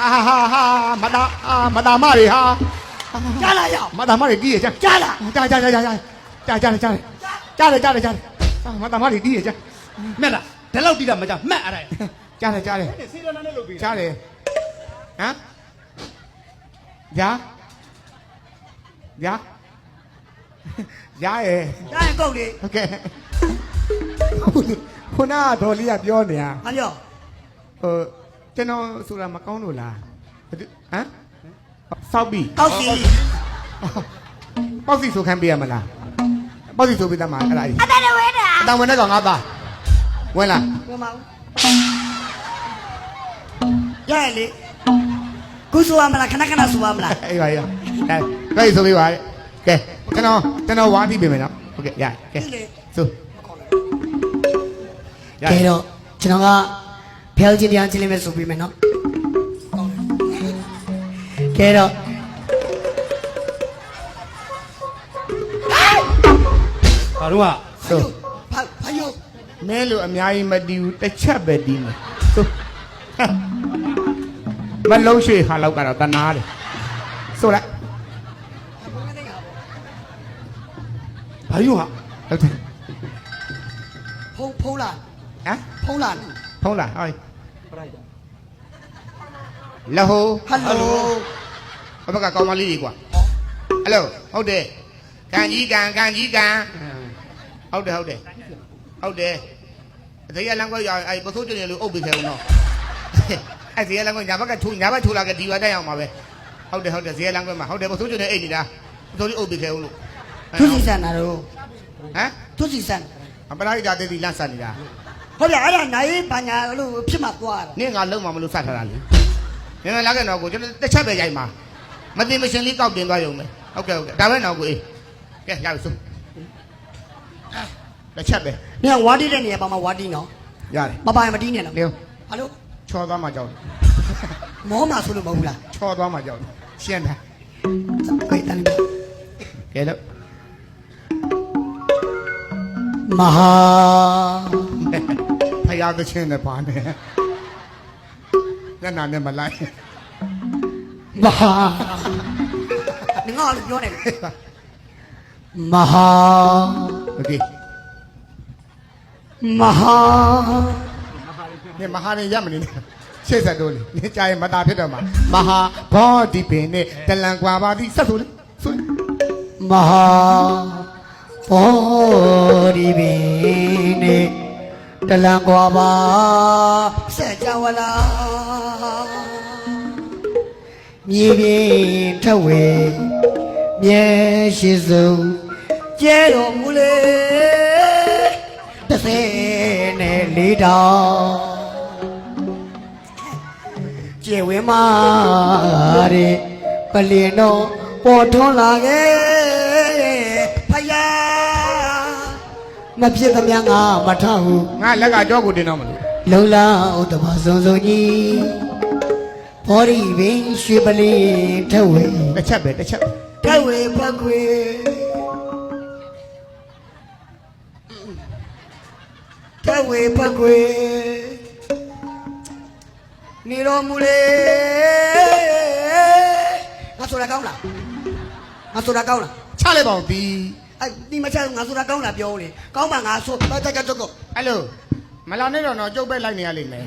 哈，马达马里哈，加了要，马达马里第一家，加了，加，马达马里第一家，咩啦？第六啲就唔係就咩啊？加，加嘞，啊，呀，诶 加人夠你， ，OK， ခုနတော်လေးကပြောနေ啊。 阿ပြော ကျွန်တော်ဆိုတာမကောင်းလို့လားဟမ်စောက်ပြီ ကောက်စီ ပေါ့စီဆိုခံပေးရမလားပေါ့စီဆိုပေးတတ်မှာအဲ့ဒါကြီး အတရဝဲတာ အတောင်ဝင်တဲ့ကောင်ငါသားဝင်လား ဘယ်မှာရရလေကုဆိုရမလားခဏခဏဆိုရမလား အေးပါရကဲဆိုပေးပါကဲကျွန်တော်ဝါတိပေးမယ်နော်ဟုတ်ကဲ့ရကဲဆို ကဲတော့ကျွန်တော်ကဖျောက်ချင်းတရားချင်းလေးပဲဆိုပြီးမယ်နော်ကဲတော့ ဘာလို့က ဆို ဖယုတ် မင်းလိုအများကြီးမတီးဘူးတစ်ချက်ပဲတီးမယ်ဆိုမလုံးရွှေဟာလောက်ကတော့တနာတယ်ဆိုလိုက် ဘာလို့က ဟုတ်တယ် ဖုံးလာ ဟမ် ဖုံးလာ ဖုံးလားဟောလဟို ဟယ်လို အဘကကောင်းမလေးကြီးကွာဟယ်လိုဟုတ်တယ်ကန်ကြီးကန်ဟုတ်တယ်အသေးရလမ်းကွက်ရအဲ့ပစိုးကျနေလို့အုပ်ပြီးခဲဦးနော်အဲ့ဒီရလမ်းကွက်ညာဘက်ကညာဘက်ထိုးလာကဒီဝတက်အောင်ပါပဲဟုတ်တယ်ဇေယလမ်းကွက်မှာဟုတ်တယ်ပစိုးကျနေအိတ်နေတာပစိုးလေးအုပ်ပြီးခဲဦးလို့ သူစီဆန်တာတော့ ဟမ် သူစီဆန် အပလိုက်တာတေးဒီလန့်ဆန်နေတာ ဟုတ်တယ်အဲ့ဒါနိုင်ဘာညာလို့ဖြစ်မှသွားတာ နင်းငါလုံးမမလို့စထားတာလေနင်းလာခဲ့တော့ကိုကျွန်တော်တစ်ချက်ပဲရိုက်မှာမသိမရှင်လေးကောက်တင်သွားရုံပဲဟုတ်ကဲ့ဒါပဲတော့ကိုအေးကဲရပြီစို့တစ်ချက်ပဲ ညဝါတီးတဲ့နေရာပါမှာဝါတီးနော် ရတယ် မပိုင်မတီးနဲ့နော် လျော ဟာလို့ ချော်သွားမှကြောက်တယ် မောမှာဆိုလို့မဟုတ်ဘူးလား ချော်သွားမှကြောက်တယ်ရှင်းတယ် ကဲတန်လေး ကဲလို့ မဟာ ဖယားသချင်းနဲ့ပါနေညနာနဲ့မလိုက် မဟာငါလည်းပြောနေတယ်မဟာ โอเค မဟာ ဒီမဟာနေရမနေနဲ့ရှေ့ဆက်တိုးလေနေကြရင်မတာဖြစ်တော့မှာမဟာဘောဒီပင်နဲ့တလန်ကွာပါသည်ဆက်ဆိုလေဆို မဟာဘောဒီပင်နဲ့တလန်ကွာပါဆက်ကြဝလာမြေပြင်ထဝေမြဲရှိစုံကျဲတော်မူလေ34တောင်ကျေဝင်းမာတဲ့ပလင်တော်ပေါ်ထွန်းလာခဲ့ဖယားမဖြစ်သမျှငါမထဟု ငါလက်ကကြောကိုတင်တော့မလို့ လုံလာဥတ္တမစုံစုံကြီးဘောရီပင်ရွှေပလင်ထဝေ တစ်ချက်ပဲတစ်ချက် ထဝေဖက်ခွေထဝေဖက်ခွေနေတော်မူလေငါဆိုတာကောင်းလားငါဆိုတာကောင်းလား ချလိုက်ပါဦးဒီ အဲ့ဒီမချငါဆိုတာကောင်းလားပြောလေကောင်းပါငါဆိုတိုက်တိုက်ကတော့ အဲ့လိုမလာနဲ့တော့ကျုပ်ပဲလိုက်နေရလိမ့်မယ်